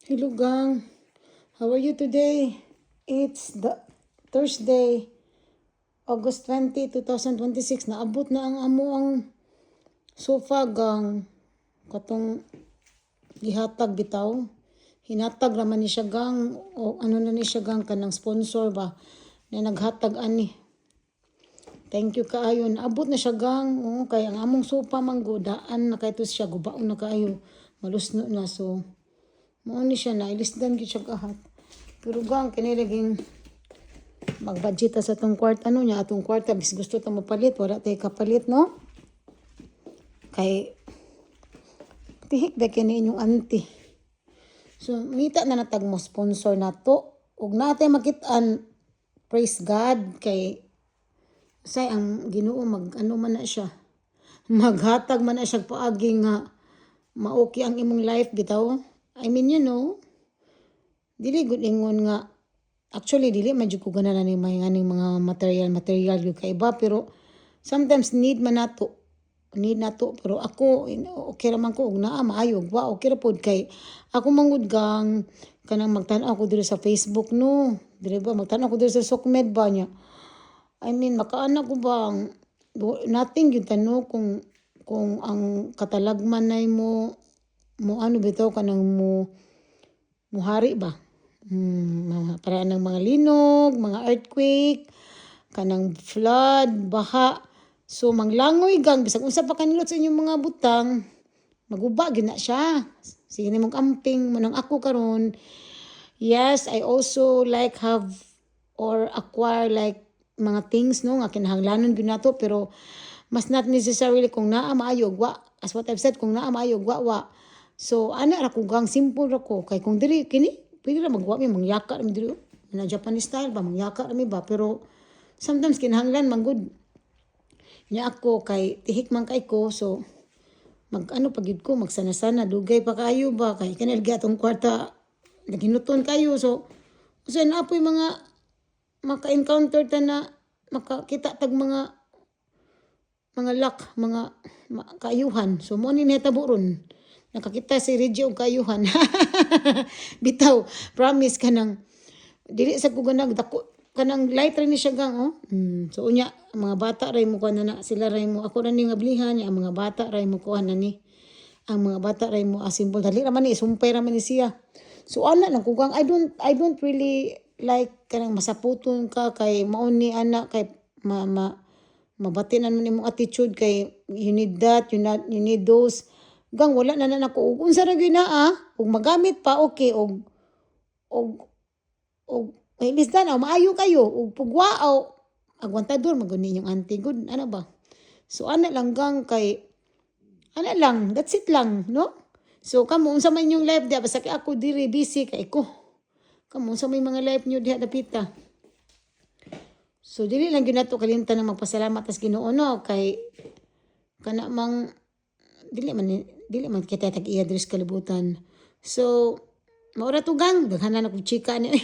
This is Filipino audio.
Hello gang, how are you today? It's the Thursday, August 20, 2026. Naabot na ang amo ang sofa gang. Katong gihatag bitaw. Hinatag raman ni siya gang o ano na ni siya gang kanang sponsor ba na naghatag ani. Thank you kaayo. Naabot na siya gang. Kay ang among sofa manggodaan na kay to siya gubaon na kaayo. Malusno na so. Mao ni siya na ilisdan gyud siya kahat. Pero gang kinilaging magbudget sa atong kwarta no nya atong kwarta bis gusto ta mapalit wala tay kapalit no. Kay tihik ba kini inyong auntie. So ngita na natag mo sponsor nato ug natay makit-an praise God kay say ang Ginoo mag ano man na siya. Maghatag man na siya paagi nga maoki ang imong life bitaw. I mean dili gud ingon nga actually dili man jud ko ganahan ni mahinganing mga material yung kaiba pero sometimes need nato pero ako okay ra man ko ug naa maayo wa okay ra pod kay ako mangud gang kanang magtan-aw ako diri sa Facebook no diri ba magtan-aw ako diri sa Sokmed ba niya I mean makaana ko bang nothing yun tano kung ang katalagman nay mo ano bitaw kanang muhari ba para ng mga linog, mga earthquake, kanang flood, baha. So manglangoy gang bisag unsa pa kanilot sa inyong mga butang, maguba gyud na siya. Sige nimong camping mo nang ako karon. Yes, I also like have or acquire like mga things no nga kinahanglanon gyud nato pero mas not necessarily kung naa maayo wa as what I've said kung naa maayo wa. So ana ra ko gang simple ra ko kay kung diri kini pwede ra magwa mi mangyaka mi diri na Japanese style ba mangyaka mi ba pero sometimes kinahanglan man good nya ako kay tihik man kay ko so mag-ano pagyud ko magsana-sana dugay pa kayo ba kay kanil atong kwarta naginuton kayo so na apoy mga maka-encounter ta na makakita tag mga luck mga kaayuhan so mo ni nahitabo ron nakakita si Reggie og kaayuhan bitaw promise kanang dili sa kuganag dako kanang light rin ni siya gang so unya mga bata ray mo kuan na sila ray mo ako ra ni nga blihan ang mga bata ray mo kuan na ni ang mga bata ray mo asimbol dali ra man ni sumpay ra man ni siya so ana lang kugang I don't really like kanang masaputon ka kay mao ni ana kay mabatinan man imong attitude kay you need that you need those gang wala na nako ug unsa ra gyud naa ug magamit pa okay og ay lisdan maayo kayo ug pugwao agwantador magud ninyong auntie good ano ba so ana lang gang kay ana lang that's it lang no so kamo unsa man inyong life dia basta kay ako diri busy kay ko kamo unsa may mga life nyo diha dapita so dili lang gyud nato kalimtan na magpasalamat as Ginoo no kay kana mang dili man kita tag-iya diri sa kalibutan. So, maura to gang, daghanan ako chika ni.